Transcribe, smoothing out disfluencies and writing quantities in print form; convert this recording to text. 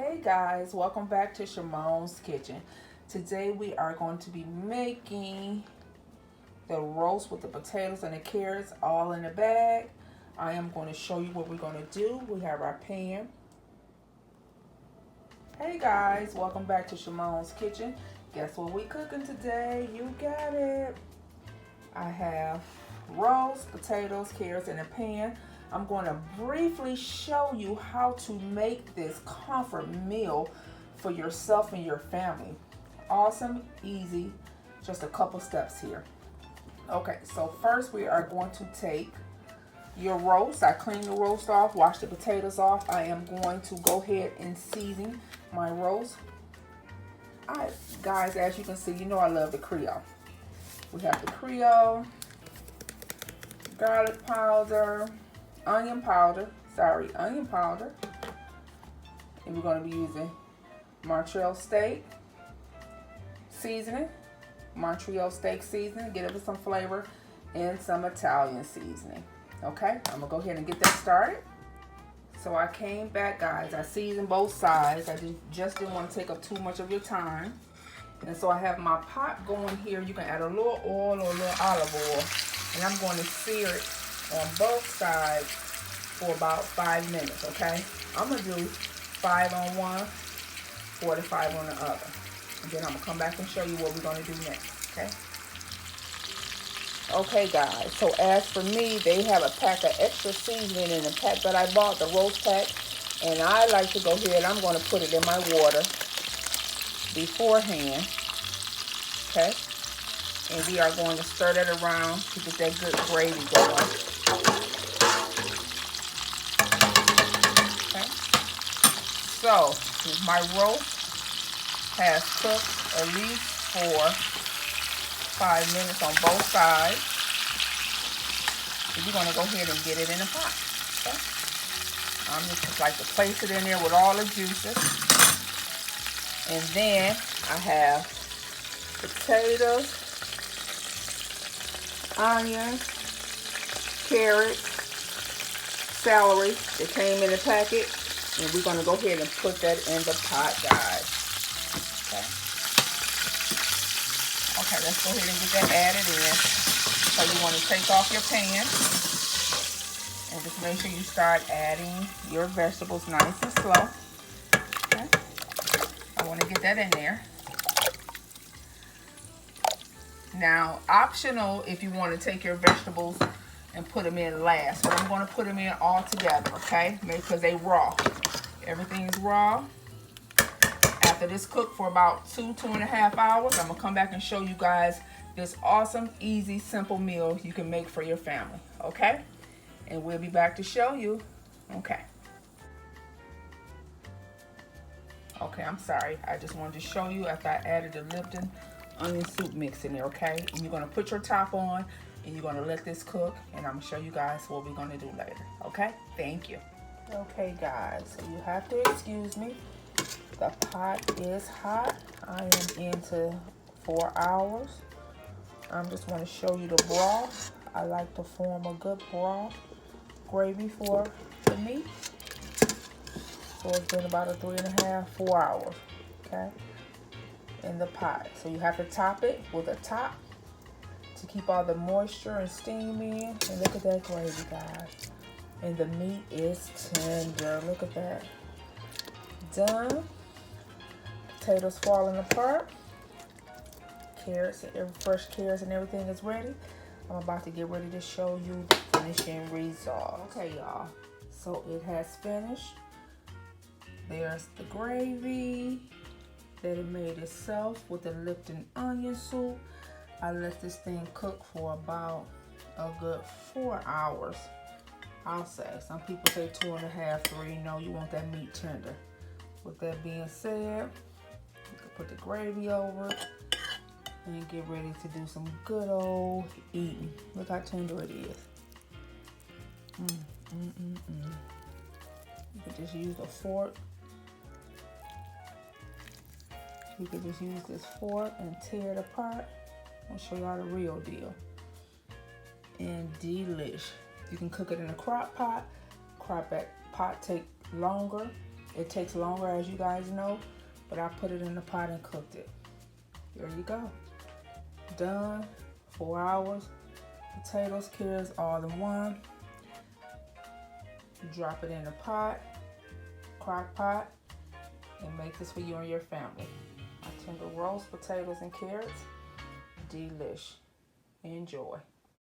Hey guys, welcome back to Shimon's Kitchen. Today we are going to be making the roast with the potatoes and the carrots all in a bag. I am going to show you what we're going to do. We have our pan. Hey guys, welcome back to Shimon's Kitchen. Guess what we cooking today? You got it. I have roast, potatoes, carrots in a pan. I'm going to briefly show you how to make this comfort meal for yourself and your family. Awesome, easy, just a couple steps here. Okay, so first we are going to take your roast. I cleaned the roast off, washed the potatoes off. I am going to go ahead and season my roast. Guys, as you can see, you know I love the Creole. We have the Creole, garlic powder, onion powder, and we're going to be using Montreal steak seasoning, get it with some flavor, and some Italian seasoning. Okay, I'm gonna go ahead and get that started. So I came back, guys, I seasoned both sides. I just didn't want to take up too much of your time. And so I have my pot going here. You can add a little oil or a little olive oil, and I'm going to sear it on both sides for about 5 minutes, okay? I'm gonna do 5 on one, 45 on the other. And then I'm gonna come back and show you what we're gonna do next, okay? Okay guys, so as for me, they have a pack of extra seasoning in the pack that I bought, the roast pack. And I like to go ahead, I'm gonna put it in my water beforehand, okay? And we are going to stir that around to get that good gravy going. Okay. So my roast has cooked at least for 5 minutes on both sides. So we're going to go ahead and get it in a pot. Okay. I'm just like to place it in there with all the juices. And then I have potatoes, onions, carrots, celery that came in the packet, and we're going to go ahead and put that in the pot, guys. Okay. Okay, let's go ahead and get that added in. So you want to take off your pan and just make sure you start adding your vegetables nice and slow. Okay. I want to get that in there. Now, optional if you want to take your vegetables and put them in last, but I'm going to put them in all together, okay? Because they raw. Everything is raw. After this cooked for about 2.5 hours, I'm gonna come back and show you guys this awesome, easy, simple meal you can make for your family, okay? And we'll be back to show you. Okay. Okay, I'm sorry. I just wanted to show you after I added the Lipton onion soup mix in there, okay? And you're gonna put your top on and you're gonna let this cook, and I'm gonna show you guys what we're gonna do later, okay? Thank you. Okay guys, so you have to excuse me. The pot is hot. I am into 4 hours. I'm just gonna show you the broth. I like to form a good broth gravy for the meat. So it's been about a 3.5, 4 hours, okay? In the pot. So you have to top it with a top to keep all the moisture and steam in. And look at that gravy, guys. And the meat is tender. Look at that. Done. Potatoes falling apart. Carrots, fresh carrots and everything is ready. I'm about to get ready to show you the finishing result. Okay, y'all. So it has finished. There's the gravy that it made itself with the Lipton onion soup. I let this thing cook for about a good 4 hours. I'll say. Some people say 2.5, 3. No, you want that meat tender. With that being said, you can put the gravy over it and get ready to do some good old eating. Look how tender it is. You can just use a fork. You can just use this fork and tear it apart. I'll show y'all the real deal. And delish. You can cook it in a crock pot. Crock pot take longer It takes longer, as you guys know, but I put it in the pot and cooked it. There you go. Done. 4 hours. Potatoes, carrots, all in one. Drop it in the pot, crock pot, and make this for you and your family. I tender roast potatoes and carrots. Delish. Enjoy.